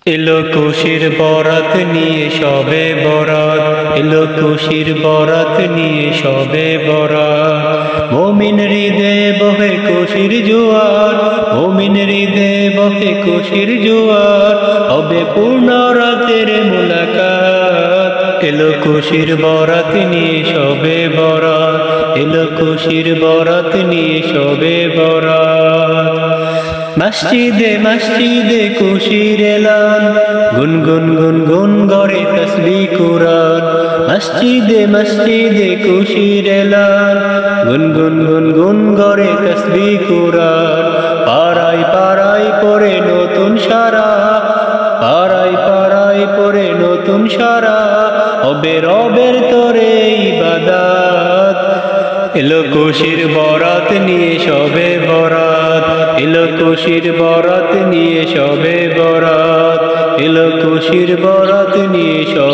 এলো খুশির বরাত নিয়ে সবে বরাত, এলো খুশির বরাত নিয়ে সবে বরাত। মুমিন হৃদয়ে বহে খুশির জোয়ার, মুমিন হৃদয়ে বহে খুশির জোয়ার, হবে পূর্ণ রাতের মুলাকাত। এলো খুশির বরাত নিয়ে সবে বরাত, এলো খুশির বরাত নিয়ে সবে বরাত। মসজিদে মসজিদে খুশির এলান, গুনগুন গুনগুন গড়ে তসবিহ কুরআন। মসজিদে মসজিদে খুশির এলান, গুনগুন গুনগুন গড়ে তসবিহ কুরআন। পাড়ায় পাড়ায় পড়ে নতুন সারা, পাড়ায় পাড়ায় পড়ে নতুন সারা, হবে রবের তরে ইবাদত। এলো খুশির বরাত নিয়ে সবে বরাত, এলো খুশির বরাত নিয়ে সবে বরাত, এলো খুশির বরাত নিয়ে সবে